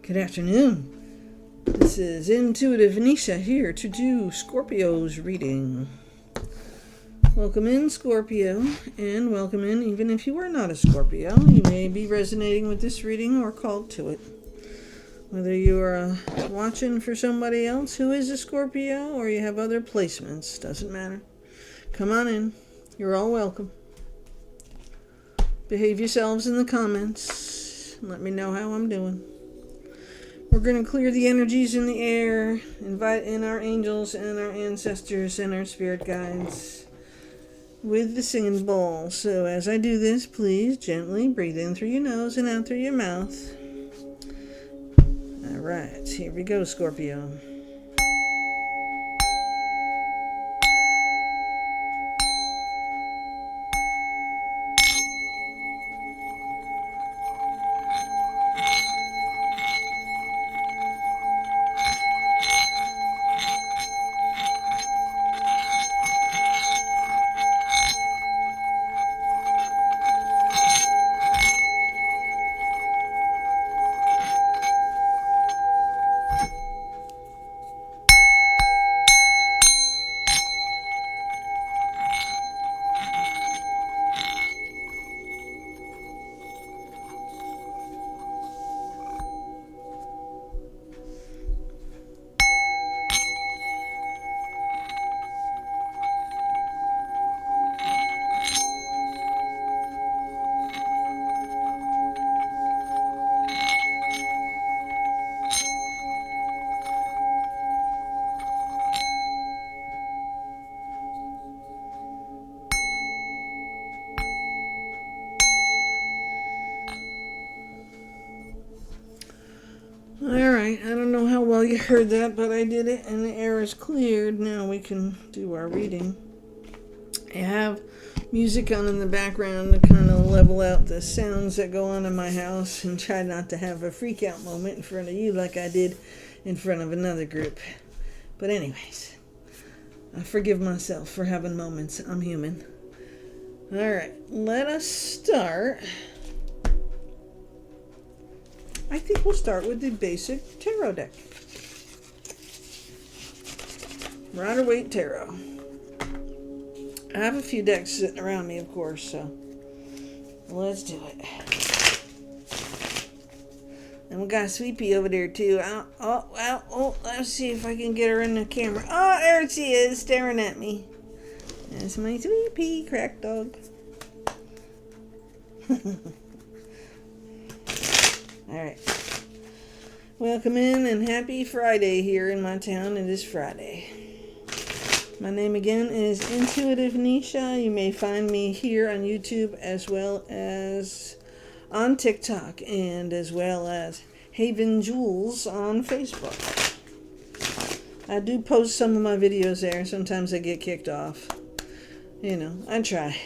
Good afternoon. This is Intuitive Venetia here to do Scorpio's reading. Welcome in, Scorpio, and welcome in even if you are not a Scorpio. You may be resonating with this reading or called to it. Whether you are watching for somebody else who is a Scorpio or you have other placements, doesn't matter. Come on in. You're all welcome. Behave yourselves in the comments. Let me know how I'm doing. We're going to clear the energies in the air, invite in our angels and our ancestors and our spirit guides with the singing bowl. So as I do this, please gently breathe in through your nose and out through your mouth. All right, here we go, Scorpio. Alright, I don't know how well you heard that, but I did it and the air is cleared. Now we can do our reading. I have music on in the background to kind of level out the sounds that go on in my house and try not to have a freak out moment in front of you like I did in front of another group. But anyways, I forgive myself for having moments. I'm human. Alright, let us start. I think we'll start with the basic tarot deck. Rider-Waite Tarot. I have a few decks sitting around me, of course, so let's do it. And we got Sweepy over there, too. Let's see if I can get her in the camera. Oh, there she is, staring at me. That's my Sweepy, crack dog. Alright. Welcome in and happy Friday here in my town. It is Friday. My name again is Intuitive Venetia. You may find me here on YouTube as well as on TikTok and as well as Haven Jewels on Facebook. I do post some of my videos there. Sometimes I get kicked off. You know, I try.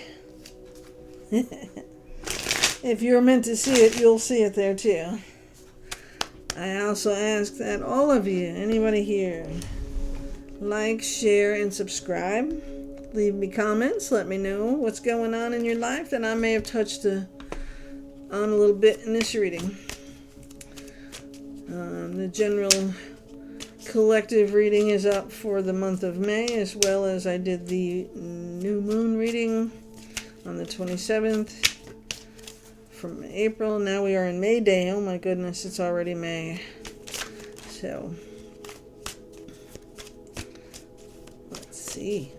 If you're meant to see it, you'll see it there too. I also ask that all of you, anybody here, like, share, and subscribe. Leave me comments. Let me know what's going on in your life that I may have touched on a little bit in this reading. The general collective reading is up for the month of May, as well as I did the new moon reading on the 27th. From April. Now we are in May Day. Oh my goodness, it's already May. So, let's see.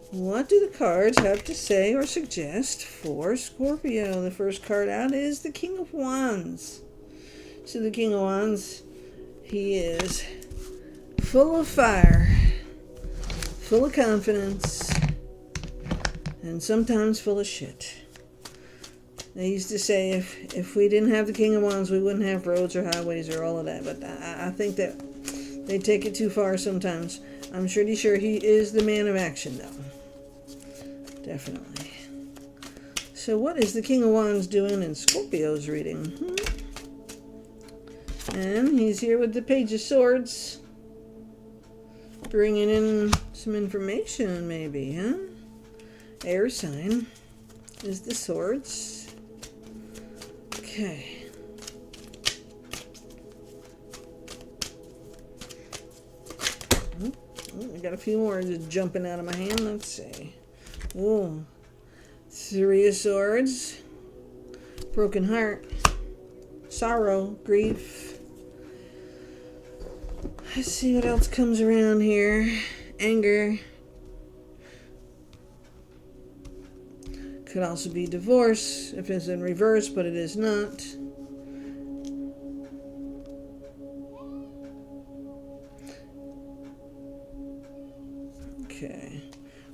What do the cards have to say or suggest for Scorpio? The first card out is the King of Wands. So the King of Wands, he is full of fire, full of confidence, and sometimes full of shit. They used to say if we didn't have the King of Wands, we wouldn't have roads or highways or all of that. But I think that they take it too far sometimes. I'm pretty sure he is the man of action, though. Definitely. So what is the King of Wands doing in Scorpio's reading? And he's here with the Page of Swords. Bringing in some information, maybe, huh? Air sign is the Swords. Okay. I got a few more just jumping out of my hand. Let's see. Ooh. Three of Swords. Broken heart. Sorrow. Grief. Let's see what else comes around here. Anger. Could also be divorce if it's in reverse, but it is not. Okay.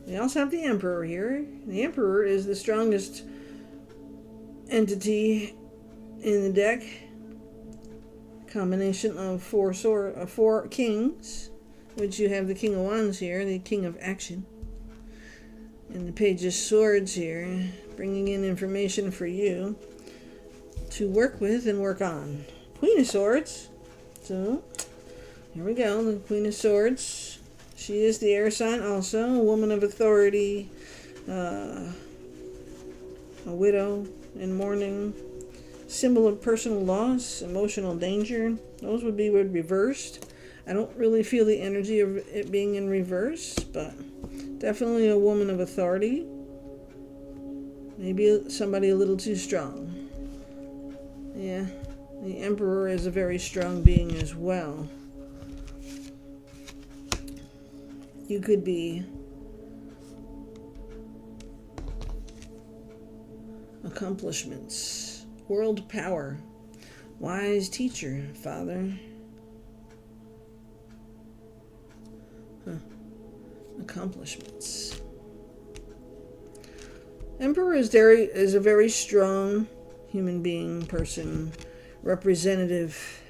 We also have the Emperor here. The Emperor is the strongest entity in the deck. Combination of four kings, which you have the King of Wands here, the King of Action. And the Page of Swords here, bringing in information for you to work with and work on. Queen of Swords. So, here we go, the Queen of Swords. She is the air sign also, a woman of authority, a widow in mourning, symbol of personal loss, emotional danger. Those would be reversed. I don't really feel the energy of it being in reverse, but definitely a woman of authority. Maybe somebody a little too strong. Yeah, the Emperor is a very strong being as well. You could be accomplishments, world power, wise teacher, father. Accomplishments. Emperor is a very strong human being, person, representative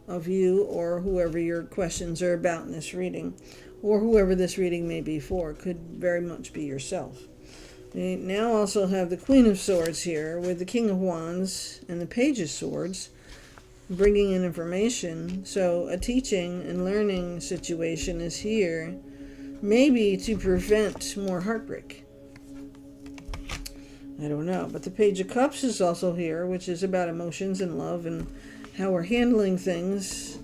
of you or whoever your questions are about in this reading, or whoever this reading may be for. Could very much be yourself. We now also have the Queen of Swords here with the King of Wands and the Page of Swords, bringing in information. So a teaching and learning situation is here, maybe to prevent more heartbreak. I don't know. But the Page of Cups is also here, which is about emotions and love and how we're handling things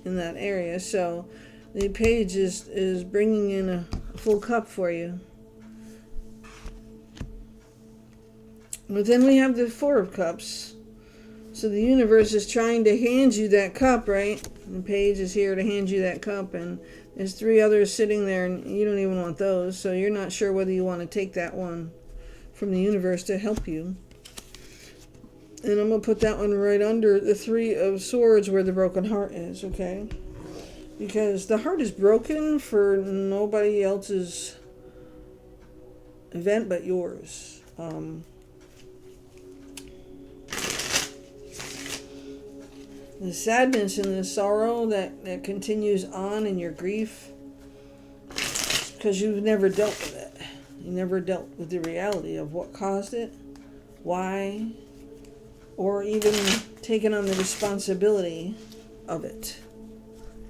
in that area. So the Page is bringing in a full cup for you. But then we have the Four of Cups. So the universe is trying to hand you that cup, right? The Page is here to hand you that cup, and there's three others sitting there, and you don't even want those, so you're not sure whether you want to take that one from the universe to help you. And I'm going to put that one right under the Three of Swords where the broken heart is, okay? Because the heart is broken for nobody else's event but yours. The sadness and the sorrow that continues on in your grief, because you've never dealt with it. You never dealt with the reality of what caused it, why, or even taken on the responsibility of it.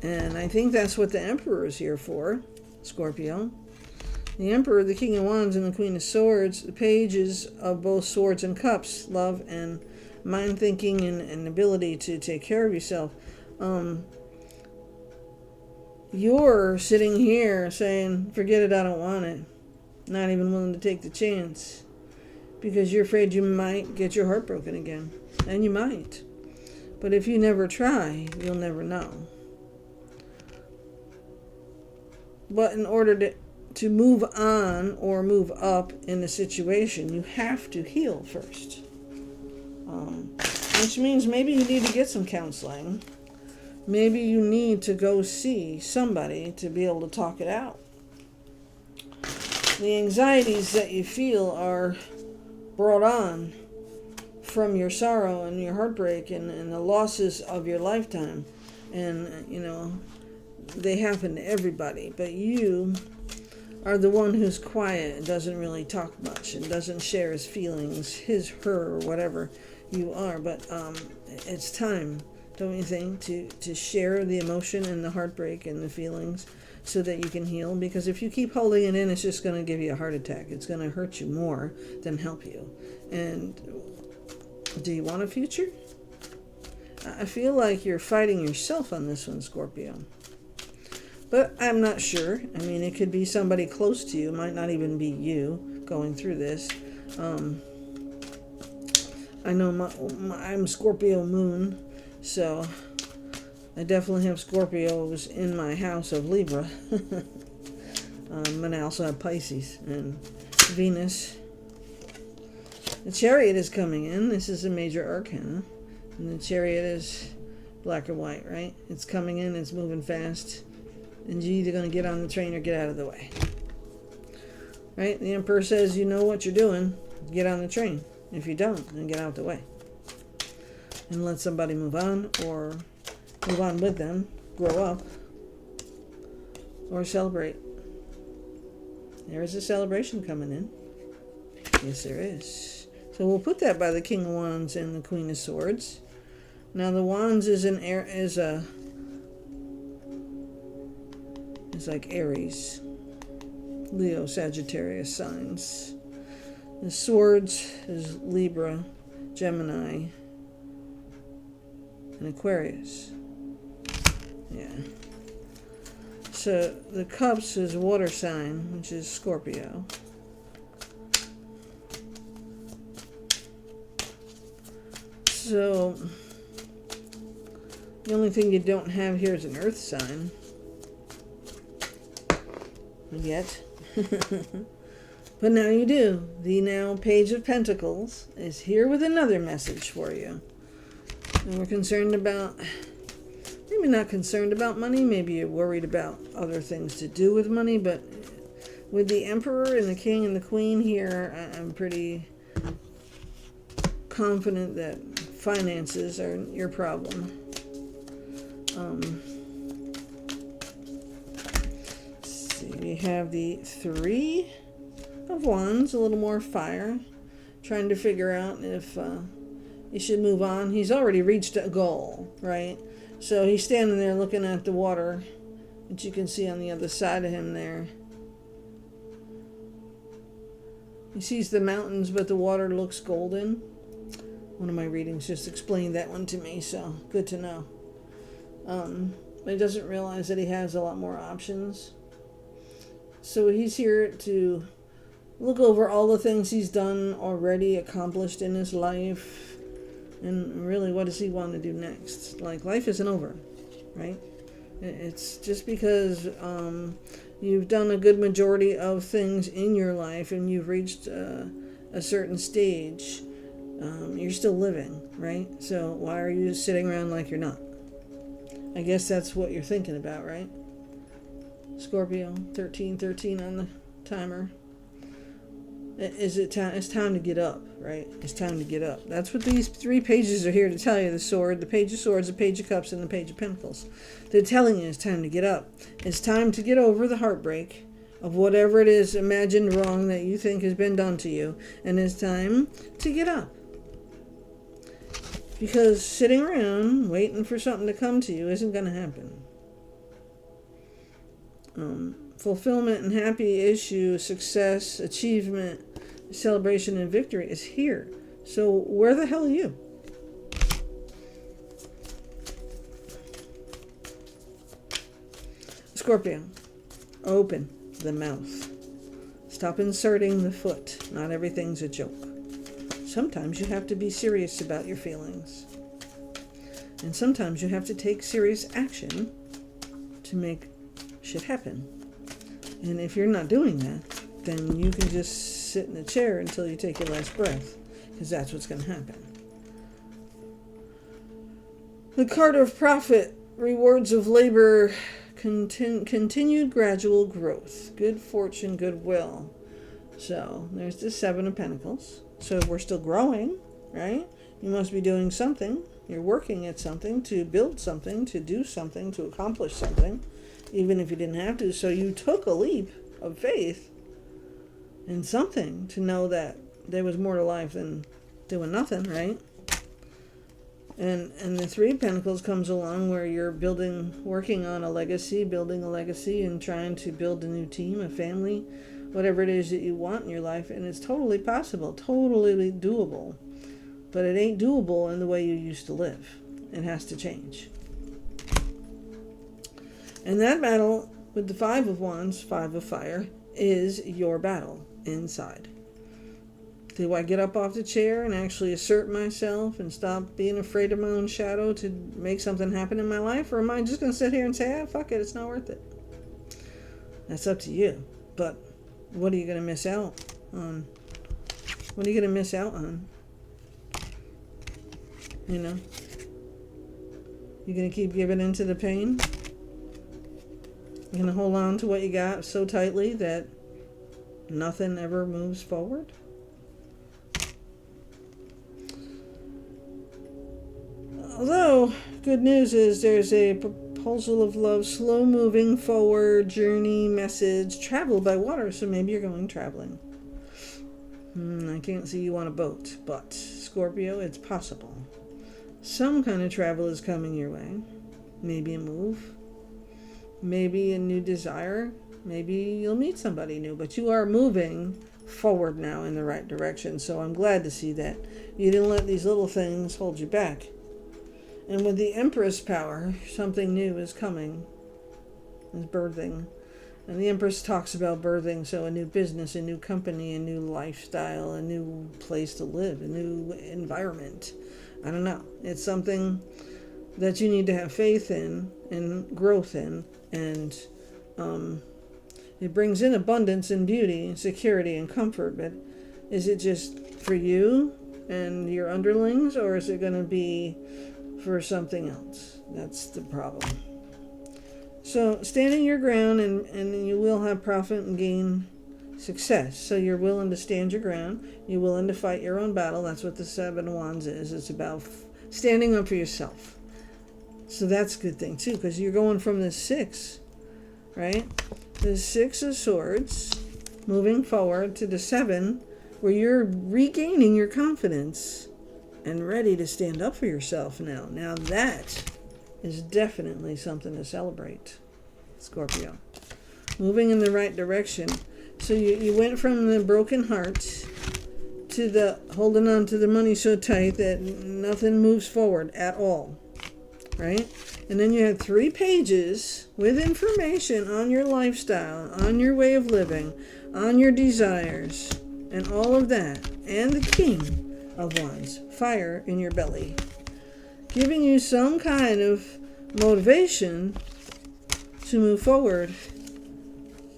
And I think that's what the Emperor is here for, Scorpio. The Emperor, the King of Wands, and the Queen of Swords, the pages of both Swords and Cups, love and mind thinking and ability to take care of yourself. You're sitting here saying, forget it, I don't want it. Not even willing to take the chance. Because you're afraid you might get your heart broken again. And you might. But if you never try, you'll never know. But in order to move on or move up in a situation, you have to heal first. Which means maybe you need to get some counseling. Maybe you need to go see somebody to be able to talk it out. The anxieties that you feel are brought on from your sorrow and your heartbreak and the losses of your lifetime. And, they happen to everybody. But you are the one who's quiet and doesn't really talk much and doesn't share his feelings, his, her, or whatever you are. But it's time, don't you think, to share the emotion and the heartbreak and the feelings so that you can heal? Because if you keep holding it in, it's just going to give you a heart attack. It's going to hurt you more than help you. And do you want a future? I feel like you're fighting yourself on this one, Scorpio. But I'm not sure. I mean, it could be somebody close to you. It might not even be you going through this. I know I'm Scorpio moon, so I definitely have Scorpios in my house of Libra. And I also have Pisces and Venus. The Chariot is coming in. This is a major arcana. And the Chariot is black or white, right? It's coming in, it's moving fast. And you're either going to get on the train or get out of the way. Right? The Emperor says, you know what you're doing, get on the train. If you don't, then get out the way. And let somebody move on, or move on with them, grow up, or celebrate. There is a celebration coming in. Yes, there is. So we'll put that by the King of Wands and the Queen of Swords. Now the Wands is like Aries, Leo, Sagittarius signs. The Swords is Libra, Gemini, and Aquarius. Yeah. So the Cups is water sign, which is Scorpio. So the only thing you don't have here is an earth sign. Yet. But now you do. The now Page of Pentacles is here with another message for you. And we're concerned about, maybe not concerned about money, maybe you're worried about other things to do with money, but with the Emperor and the King and the Queen here, I'm pretty confident that finances are your problem. Let's see, we have the Three of Wands, a little more fire, trying to figure out if he should move on. He's already reached a goal, right? So he's standing there looking at the water that you can see on the other side of him there. He sees the mountains, but the water looks golden. One of my readings just explained that one to me, so good to know. But he doesn't realize that he has a lot more options. So he's here to look over all the things he's done already, accomplished in his life, and really, what does he want to do next? Like, life isn't over, right? It's just because you've done a good majority of things in your life and you've reached a certain stage, you're still living, right? So why are you sitting around like you're not? I guess that's what you're thinking about, right? Scorpio, 1313 on the timer. Is it time? It's time to get up, right? It's time to get up. That's what these three pages are here to tell you. The Sword, the Page of Swords, the Page of Cups, and the Page of Pentacles. They're telling you it's time to get up. It's time to get over the heartbreak of whatever it is imagined wrong that you think has been done to you. And it's time to get up. Because sitting around waiting for something to come to you isn't going to happen. Fulfillment and happy issue, success, achievement, celebration, and victory is here. So where the hell are you? Scorpio, open the mouth. Stop inserting the foot. Not everything's a joke. Sometimes you have to be serious about your feelings. And sometimes you have to take serious action to make shit happen. And if you're not doing that, then you can just sit in a chair until you take your last breath, because that's what's going to happen. The card of profit, rewards of labor, continued gradual growth, good fortune, goodwill. So there's the Seven of Pentacles. So we're still growing, right? You must be doing something. You're working at something, to build something, to do something, to accomplish something, even if you didn't have to. So you took a leap of faith in something to know that there was more to life than doing nothing, right? And the Three of Pentacles comes along where you're working on a legacy, building a legacy, and trying to build a new team, a family, whatever it is that you want in your life. And it's totally possible, totally doable. But it ain't doable in the way you used to live. It has to change. And that battle with the Five of Wands, Five of Fire, is your battle inside. Do I get up off the chair and actually assert myself and stop being afraid of my own shadow to make something happen in my life? Or am I just going to sit here and say, fuck it, it's not worth it? That's up to you. But what are you going to miss out on? What are you going to miss out on? You know? You're going to keep giving into the pain? You're going to hold on to what you got so tightly that nothing ever moves forward? Although, good news is there's a proposal of love, slow moving forward, journey, message, travel by water, so maybe you're going traveling. I can't see you on a boat, but Scorpio, it's possible. Some kind of travel is coming your way. Maybe a move, maybe a new desire, maybe you'll meet somebody new, but you are moving forward now in the right direction, so I'm glad to see that. You didn't let these little things hold you back. And with the Empress power, something new is coming, is birthing. And the Empress talks about birthing, so a new business, a new company, a new lifestyle, a new place to live, a new environment. I don't know. It's something that you need to have faith in and growth in. And it brings in abundance and beauty and security and comfort. But is it just for you and your underlings, or is it going to be for something else? That's the problem. So standing your ground, and you will have profit and gain success. So you're willing to stand your ground. You're willing to fight your own battle. That's what the Seven of Wands is. It's about standing up for yourself. So that's a good thing too, because you're going from the Six, right? The Six of Swords, moving forward to the Seven, where you're regaining your confidence and ready to stand up for yourself now. Now that is definitely something to celebrate, Scorpio. Moving in the right direction. So you went from the broken heart to the holding on to the money so tight that nothing moves forward at all, right? And then you had 3 pages with information on your lifestyle, on your way of living, on your desires, and all of that. And the King of Wands, fire in your belly, giving you some kind of motivation to move forward,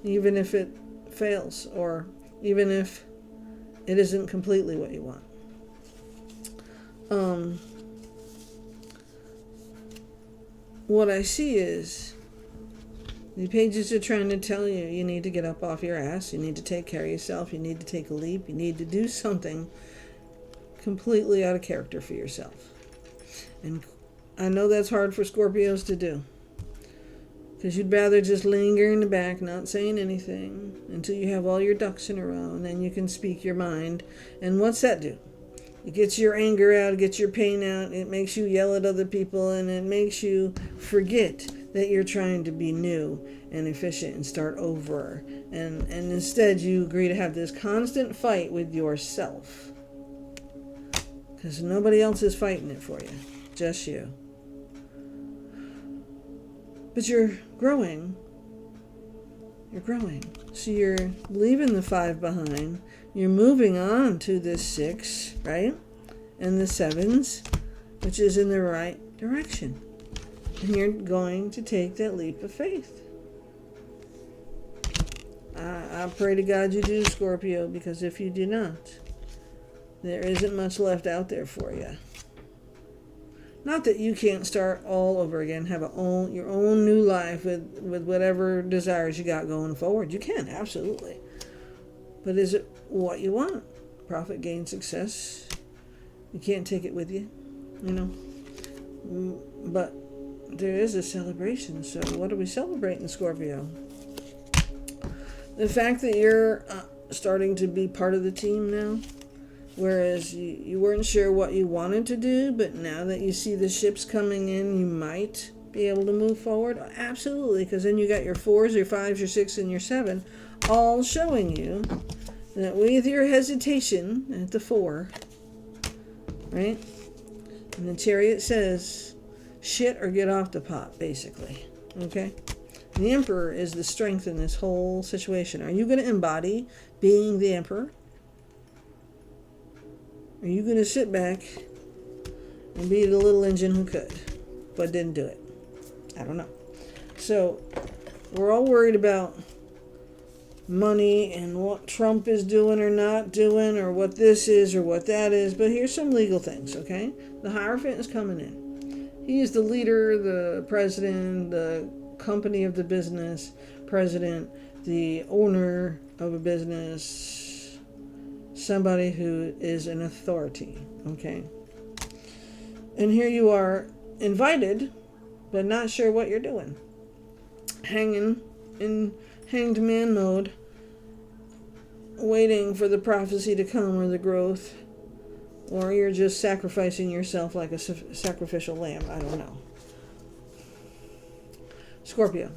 even if it fails, or even if it isn't completely what you want. What I see is the pages are trying to tell you, you need to get up off your ass, you need to take care of yourself, you need to take a leap, you need to do something completely out of character for yourself. And I know that's hard for Scorpios to do, because you'd rather just linger in the back, not saying anything until you have all your ducks in a row, and then you can speak your mind. And what's that do? It gets your anger out, it gets your pain out, it makes you yell at other people, and it makes you forget that you're trying to be new and efficient and start over. And instead you agree to have this constant fight with yourself, because nobody else is fighting it for you, just you. But you're growing. You're growing. So you're leaving the 5 behind. You're moving on to this 6, right? And the 7s, which is in the right direction. And you're going to take that leap of faith. I pray to God you do, Scorpio, because if you do not, there isn't much left out there for you. Not that you can't start all over again, have your own new life with whatever desires you got going forward. You can, absolutely. But is it what you want? Profit, gain, success. You can't take it with you, you know. But there is a celebration. So what are we celebrating, Scorpio? The fact that you're starting to be part of the team now. Whereas you weren't sure what you wanted to do, but now that you see the ships coming in, you might be able to move forward. Absolutely, because then you got your 4s, your 5s, your 6, and your 7, all showing you that with your hesitation at the 4, right? And the Chariot says, shit or get off the pot, basically. Okay? The Emperor is the strength in this whole situation. Are you going to embody being the Emperor? Are you going to sit back and be the little engine who could, but didn't do it? I don't know. So, we're all worried about money and what Trump is doing or not doing, or what this is or what that is. But here's some legal things, okay? The Hierophant is coming in. He is the leader, the president, the company of the business, president, the owner of a business, somebody who is an authority, okay? And here you are, invited, but not sure what you're doing. Hanging in hanged man mode, waiting for the prophecy to come or the growth, or you're just sacrificing yourself like a sacrificial lamb. I don't know. Scorpio,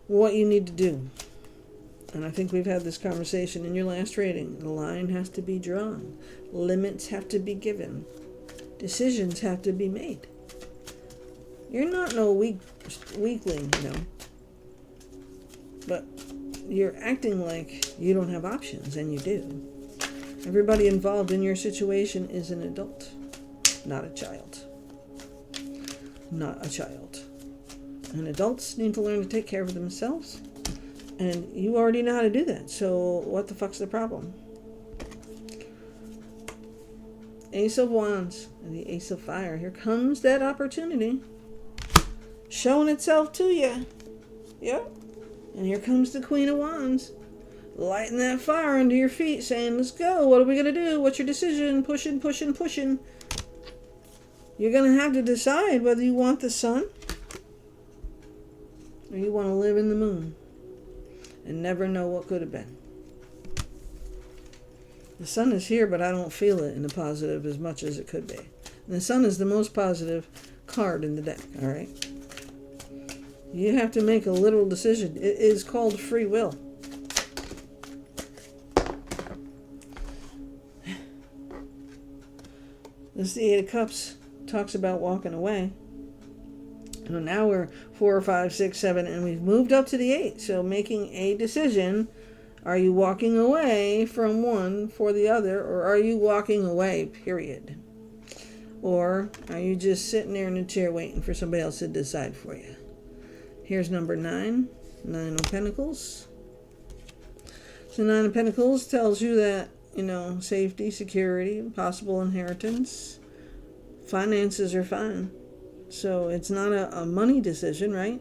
what you need to do, and I think we've had this conversation in your last reading, the line has to be drawn, limits have to be given, decisions have to be made. You're not no weakling, but you're acting like you don't have options, and you do. Everybody involved in your situation is an adult, not a child. Not a child. And adults need to learn to take care of themselves, and you already know how to do that, so what the fuck's the problem? Ace of Wands and the Ace of Fire. Here comes that opportunity showing itself to you. Yep. And here comes the Queen of Wands, lighting that fire under your feet, saying, let's go. What are we going to do? What's your decision? Pushing, pushing, pushing. You're going to have to decide whether you want the sun or you want to live in the moon and never know what could have been. The sun is here, but I don't feel it in the positive as much as it could be. And the sun is the most positive card in the deck, all right? You have to make a literal decision. It is called free will. This the Eight of Cups talks about walking away. And now we're 4, 5, 6, 7, and we've moved up to the 8. So making a decision. Are you walking away from one for the other, or are you walking away, period? Or are you just sitting there in a chair waiting for somebody else to decide for you? Here's number 9, 9 of Pentacles. So 9 of Pentacles tells you that, safety, security, possible inheritance, finances are fine. So it's not a money decision, right?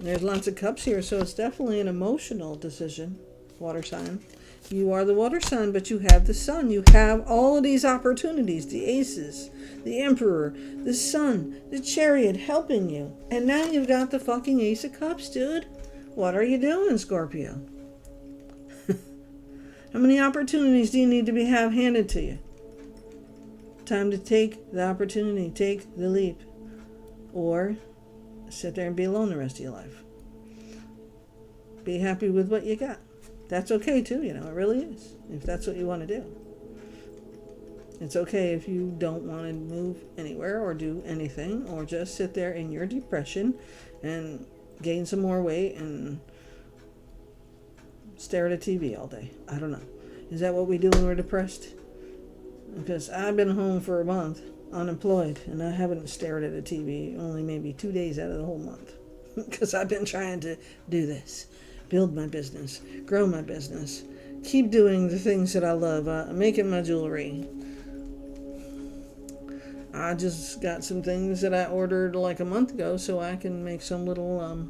There's lots of cups here, so it's definitely an emotional decision, water sign. You are the water sign, but you have the sun. You have all of these opportunities, the aces, the emperor, the sun, the chariot helping you. And now you've got the fucking ace of cups, dude. What are you doing, Scorpio? How many opportunities do you need to have handed to you? Time to take the opportunity, take the leap. Or sit there and be alone the rest of your life. Be happy with what you got. That's okay too, it really is. If that's what you want to do. It's okay if you don't want to move anywhere or do anything, or just sit there in your depression and gain some more weight and stare at a TV all day. I don't know. Is that what we do when we're depressed? Because I've been home for a month, unemployed, and I haven't stared at a TV only maybe 2 days out of the whole month. Because I've been trying to do this. Build my business. Grow my business. Keep doing the things that I love. Making my jewelry. I just got some things that I ordered like a month ago so I can make some little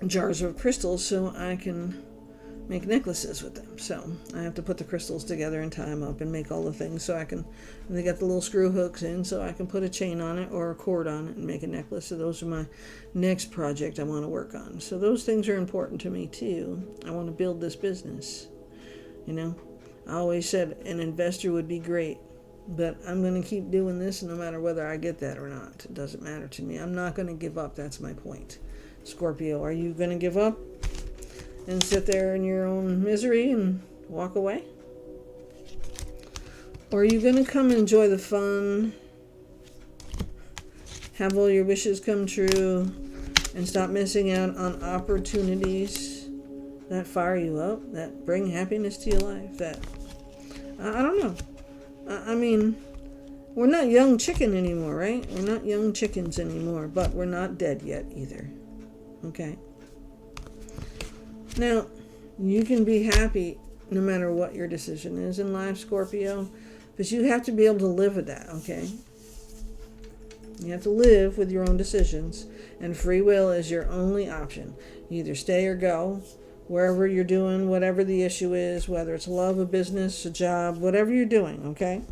jars of crystals so I can make necklaces with them. So I have to put the crystals together and tie them up and make all the things so I can, and they got the little screw hooks in so I can put a chain on it or a cord on it and make a necklace. So those are my next project I want to work on. So those things are important to me too. I want to build this business. I always said an investor would be great, but I'm going to keep doing this no matter whether I get that or not. It doesn't matter to me. I'm not going to give up. That's my point. Scorpio, are you going to give up and sit there in your own misery and walk away? Or are you going to come and enjoy the fun have all your wishes come true, and stop missing out on opportunities that fire you up, that bring happiness to your life, that, I don't know. I mean, we're not young chicken anymore, right? We're not young chickens anymore, but we're not dead yet either. Okay? Now, you can be happy no matter what your decision is in life, Scorpio, but you have to be able to live with that, okay? You have to live with your own decisions, and free will is your only option. You either stay or go, wherever you're doing, whatever the issue is, whether it's love, a business, a job, whatever you're doing, okay?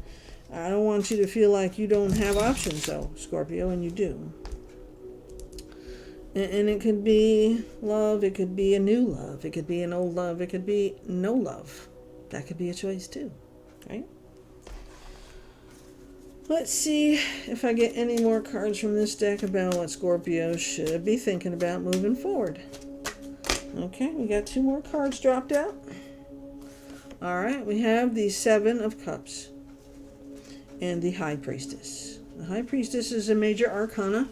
I don't want you to feel like you don't have options, though, Scorpio, and you do. And it could be love, it could be a new love, it could be an old love, it could be no love. That could be a choice, too, right? Let's see if I get any more cards from this deck about what Scorpio should be thinking about moving forward. Okay, we got 2 more cards dropped out. All right, we have the 7 of Cups and the High Priestess. The High Priestess is a major arcana.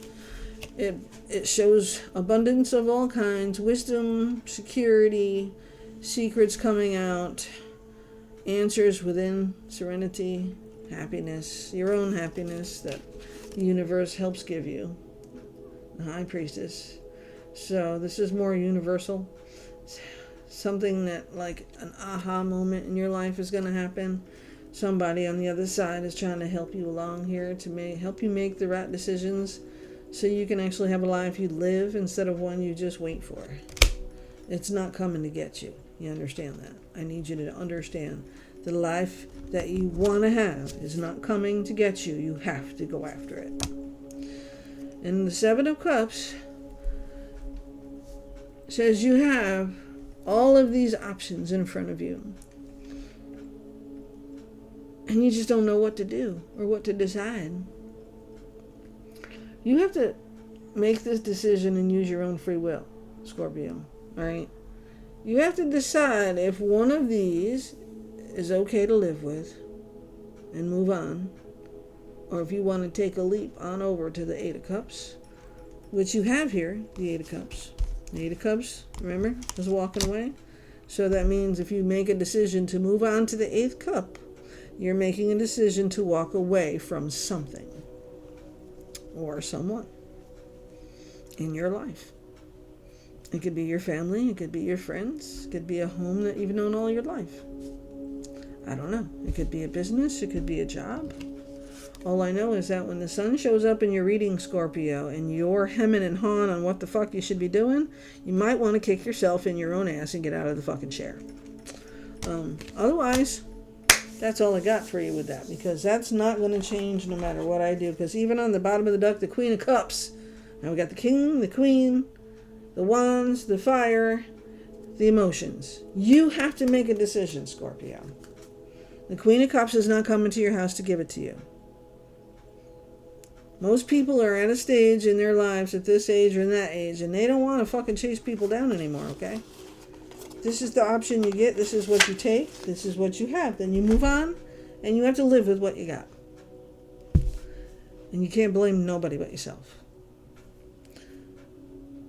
It shows abundance of all kinds, wisdom, security, secrets coming out, answers within, serenity, happiness, your own happiness that the universe helps give you. The High Priestess. So this is more universal. Something that, like an aha moment in your life is going to happen. Somebody on the other side is trying to help you along here to help you make the right decisions so you can actually have a life you live instead of one you just wait for. It's not coming to get you. You understand that? I need you to understand the life that you want to have is not coming to get you. You have to go after it. And the 7 of Cups says you have all of these options in front of you. And you just don't know what to do or what to decide. You have to make this decision and use your own free will, Scorpio. All right? You have to decide if one of these is okay to live with and move on, or if you want to take a leap on over to the 8 of Cups, which you have here, the 8 of Cups. The 8 of Cups, remember, is walking away. So that means if you make a decision to move on to the 8th cup, you're making a decision to walk away from something or someone in your life. It could be your family, it could be your friends, it could be a home that you've known all your life. I don't know. It could be a business, it could be a job. All I know is that when the sun shows up in your reading, Scorpio, and you're hemming and hawing on what the fuck you should be doing, you might want to kick yourself in your own ass and get out of the fucking chair. Otherwise, that's all I got for you with that, because that's not going to change no matter what I do, because even on the bottom of the deck, the Queen of Cups, now we got the King, the Queen, the Wands, the Fire, the emotions. You have to make a decision, Scorpio. The Queen of Cups is not coming to your house to give it to you. Most people are at a stage in their lives at this age or in that age, and they don't want to fucking chase people down anymore, okay? This is the option you get. This is what you take. This is what you have. Then you move on, and you have to live with what you got. And you can't blame nobody but yourself.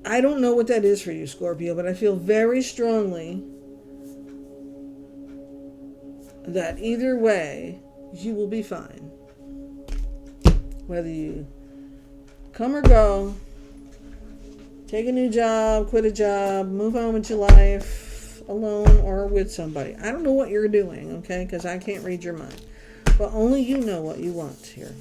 I don't know what that is for you, Scorpio, but I feel very strongly that either way, you will be fine. Whether you come or go, take a new job, quit a job, move on with your life, alone or with somebody. I don't know what you're doing, okay, because I can't read your mind. But only you know what you want here.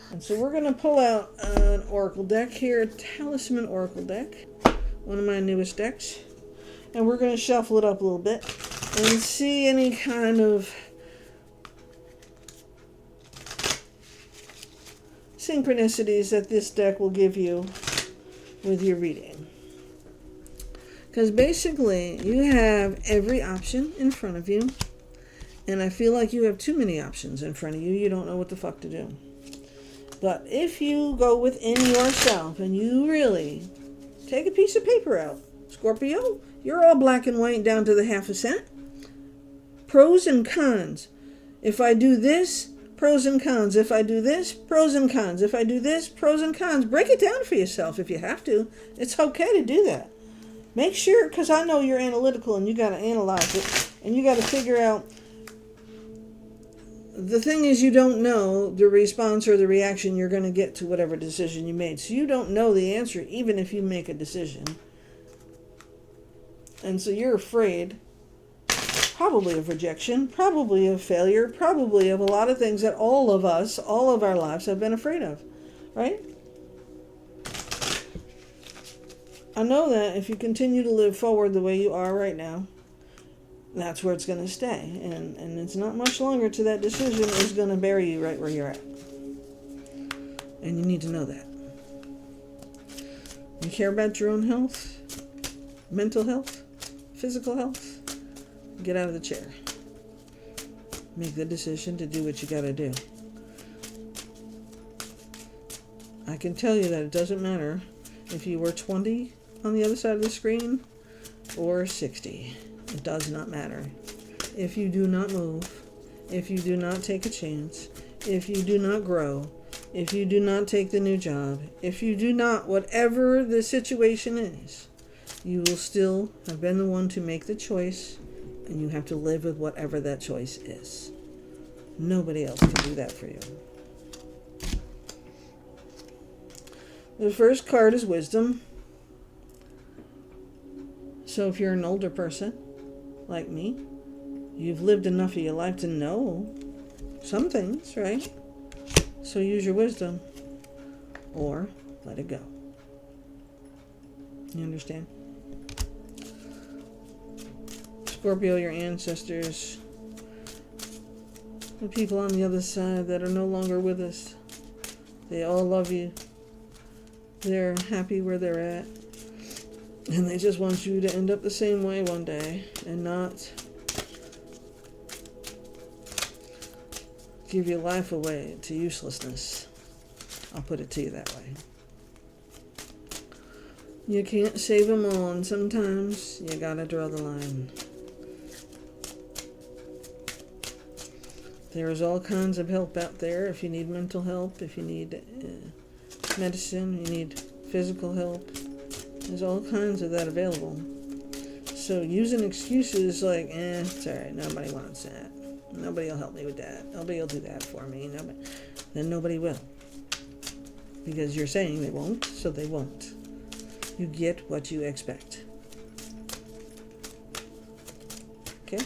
And so we're going to pull out an oracle deck here, a Talisman Oracle deck, one of my newest decks. And we're going to shuffle it up a little bit and see any kind of synchronicities that this deck will give you with your reading. Because basically, you have every option in front of you, and I feel like you have too many options in front of you. You don't know what the fuck to do. But if you go within yourself and you really take a piece of paper out, Scorpio, you're all black and white down to the half a cent. Pros and cons. If I do this, pros and cons. If I do this, pros and cons. If I do this, pros and cons. Break it down for yourself if you have to. It's okay to do that. Make sure, because I know you're analytical and you got to analyze it and you got to figure out. The thing is, you don't know the response or the reaction you're going to get to whatever decision you made. So you don't know the answer even if you make a decision. And so you're afraid, probably of rejection, probably of failure, probably of a lot of things that all of us, all of our lives have been afraid of, right? I know that if you continue to live forward the way you are right now, that's where it's going to stay. And it's not much longer to that decision is going to bury you right where you're at. And you need to know that. You care about your own health, mental health, physical health, get out of the chair. Make the decision to do what you got to do. I can tell you that it doesn't matter if you were 20 on the other side of the screen or 60. It does not matter. If you do not move, if you do not take a chance, if you do not grow, if you do not take the new job, if you do not, whatever the situation is, you will still have been the one to make the choice, and you have to live with whatever that choice is. Nobody else can do that for you. The first card is wisdom. So if you're an older person, like me, you've lived enough of your life to know some things, right? So use your wisdom or let it go. You understand? Scorpio, your ancestors, the people on the other side that are no longer with us, they all love you. They're happy where they're at. And they just want you to end up the same way one day and not give your life away to uselessness. I'll put it to you that way. You can't save them all, and sometimes you gotta draw the line. There's all kinds of help out there. If you need mental help, if you need medicine, you need physical help. There's all kinds of that available. So using excuses like, it's alright, nobody wants that. Nobody will help me with that. Nobody will do that for me. Then nobody will. Because you're saying they won't, so they won't. You get what you expect. Okay?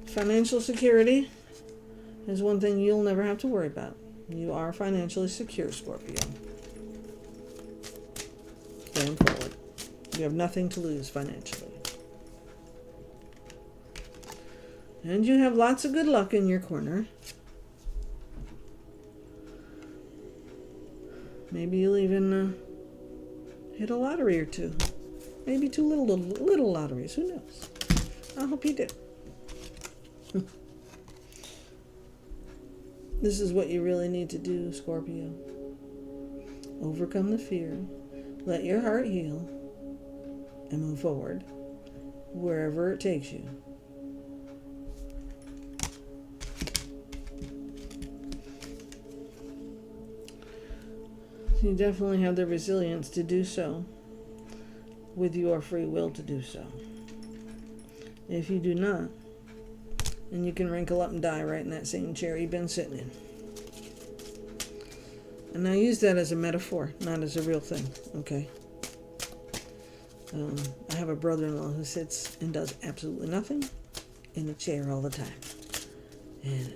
Financial security is one thing you'll never have to worry about. You are financially secure, Scorpio. Going forward. You have nothing to lose financially. And you have lots of good luck in your corner. Maybe you'll even hit a lottery or two. Maybe two little lotteries. Who knows? I hope you do. This is what you really need to do, Scorpio. Overcome the fear. Let your heart heal. And move forward. Wherever it takes you. You definitely have the resilience to do so. With your free will to do so. If you do not, then you can wrinkle up and die right in that same chair you've been sitting in. And I use that as a metaphor, not as a real thing, okay? I have a brother-in-law who sits and does absolutely nothing in a chair all the time. And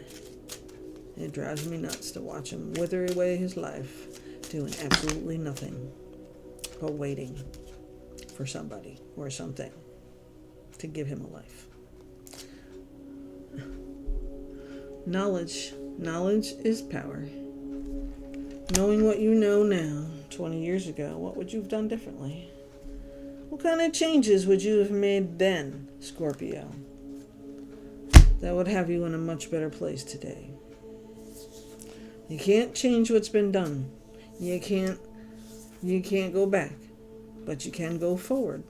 it drives me nuts to watch him wither away his life doing absolutely nothing but waiting for somebody or something to give him a life. Knowledge is power. Knowing what you know now, 20 years ago, what would you have done differently? What kind of changes would you have made then, Scorpio, that would have you in a much better place today? You can't change what's been done. You can't go back, but you can go forward,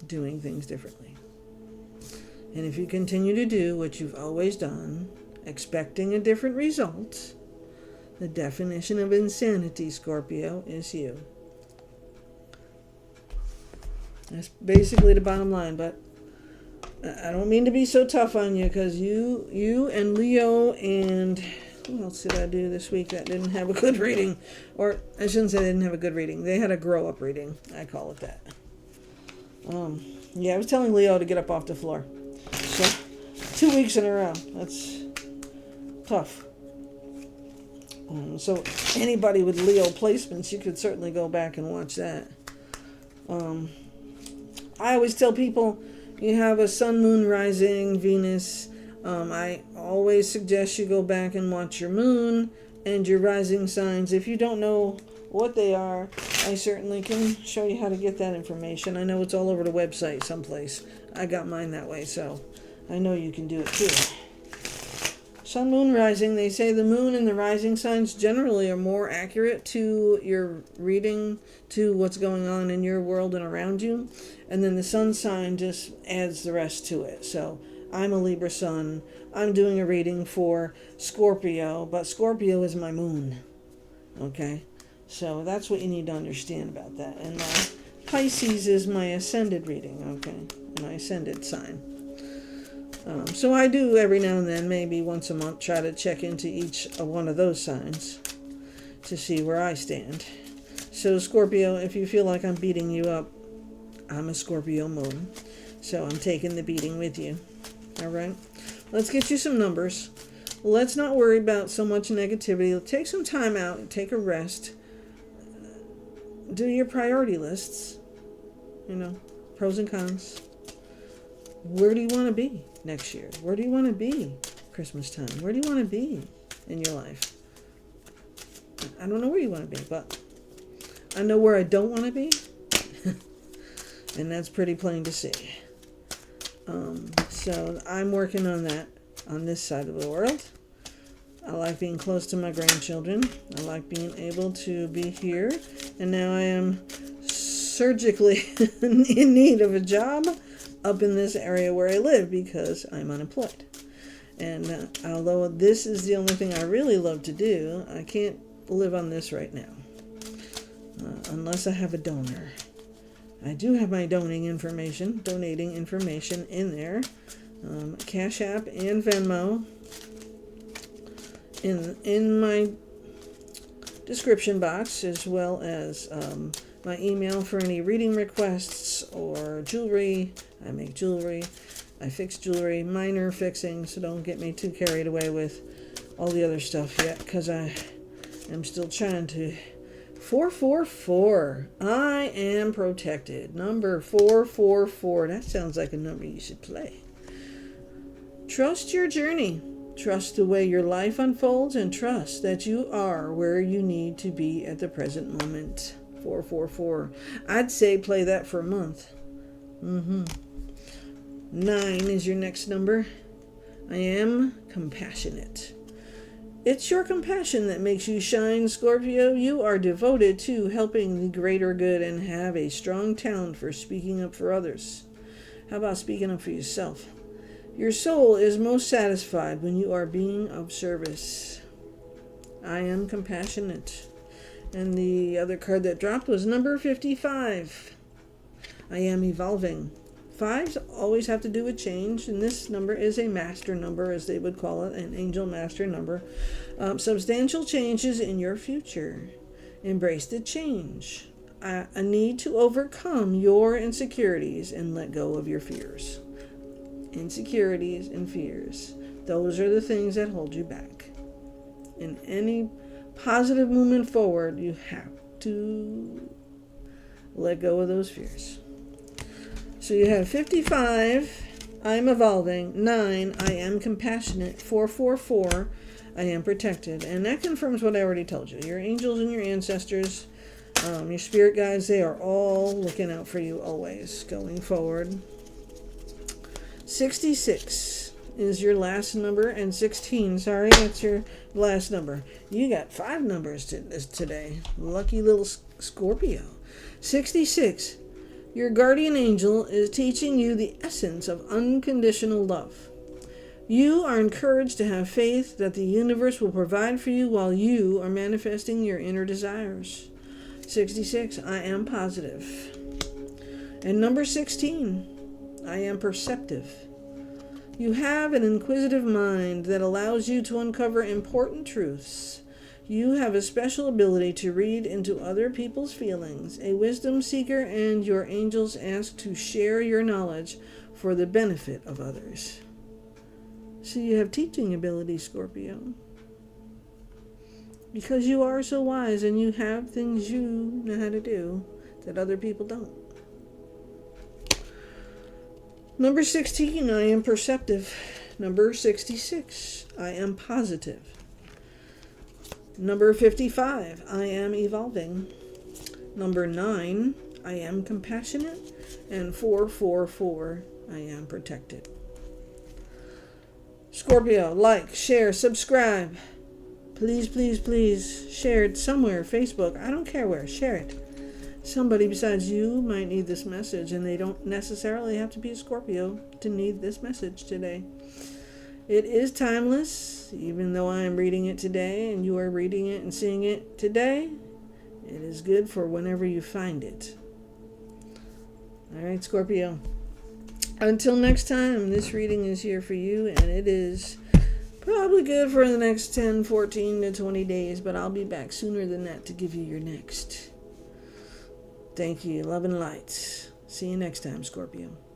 doing things differently. And if you continue to do what you've always done, expecting a different result. The definition of insanity, Scorpio, is you. That's basically the bottom line, but I don't mean to be so tough on you, because you and Leo and who else did I do this week that didn't have a good reading? Or I shouldn't say they didn't have a good reading. They had a grow-up reading. I call it that. Yeah, I was telling Leo to get up off the floor. So, 2 weeks in a row. That's tough. So, anybody with Leo placements, you could certainly go back and watch that. I always tell people, you have a sun, moon, rising, Venus. I always suggest you go back and watch your moon and your rising signs. If you don't know what they are, I certainly can show you how to get that information. I know it's all over the website someplace. I got mine that way, so I know you can do it too. Sun, moon, rising. They say the moon and the rising signs generally are more accurate to your reading, to what's going on in your world and around you. And then the sun sign just adds the rest to it. So I'm a Libra sun. I'm doing a reading for Scorpio, but Scorpio is my moon. Okay? So that's what you need to understand about that. And Pisces is my ascended reading, okay? My ascended sign. So I do every now and then, maybe once a month, try to check into each one of those signs to see where I stand. So Scorpio, if you feel like I'm beating you up, I'm a Scorpio moon. So I'm taking the beating with you. All right? Let's get you some numbers. Let's not worry about so much negativity. Take some time out. Take a rest. Do your priority lists. Pros and cons. Where do you want to be next year? Where do you want to be Christmas time? Where do you want to be in your life? I don't know where you want to be, but I know where I don't want to be. And that's pretty plain to see. So I'm working on that on this side of the world. I like being close to my grandchildren. I like being able to be here. And now I am surgically in need of a job up in this area where I live because I'm unemployed. And although this is the only thing I really love to do, I can't live on this right now unless I have a donor. I do have my donating information in there. Cash App and Venmo in my description box, as well as my email for any reading requests or jewelry. I make jewelry. I fix jewelry, minor fixing, so don't get me too carried away with all the other stuff yet, because I am still trying to. 444. I am protected. Number 444. That sounds like a number you should play. Trust your journey. Trust the way your life unfolds, and trust that you are where you need to be at the present moment. 444. I'd say play that for a month. 9 is your next number. I am compassionate. It's your compassion that makes you shine, Scorpio. You are devoted to helping the greater good and have a strong talent for speaking up for others. How about speaking up for yourself? Your soul is most satisfied when you are being of service. I am compassionate. And the other card that dropped was number 55. I am evolving. 5s always have to do with change, and this number is a master number, as they would call it, an angel master number. Substantial changes in your future. Embrace the change. A need to overcome your insecurities and let go of your fears. Insecurities and fears. Those are the things that hold you back. In any positive movement forward, you have to let go of those fears. So you have 55, I'm evolving. 9, I am compassionate. 444, I am protected. And that confirms what I already told you. Your angels and your ancestors, your spirit guides, they are all looking out for you always going forward. 66 is your last number, and 16, sorry, that's your last number. You got 5 numbers today. Lucky little Scorpio. 66. Your guardian angel is teaching you the essence of unconditional love. You are encouraged to have faith that the universe will provide for you while you are manifesting your inner desires. 66, I am positive. And number 16, I am perceptive. You have an inquisitive mind that allows you to uncover important truths. You have a special ability to read into other people's feelings, a wisdom seeker, and your angels ask to share your knowledge for the benefit of others. So you have teaching ability, Scorpio. Because you are so wise and you have things you know how to do that other people don't. Number 16, I am perceptive. Number 66, I am positive. Number 55, I am evolving. Number 9, I am compassionate. And 444, I am protected. Scorpio, like, share, subscribe. Please, please, please share it somewhere. Facebook, I don't care where. Share it. Somebody besides you might need this message, and they don't necessarily have to be a Scorpio to need this message today. It is timeless, even though I am reading it today and you are reading it and seeing it today. It is good for whenever you find it. All right, Scorpio. Until next time, this reading is here for you, and it is probably good for the next 10, 14 to 20 days, but I'll be back sooner than that to give you your next. Thank you. Love and light. See you next time, Scorpio.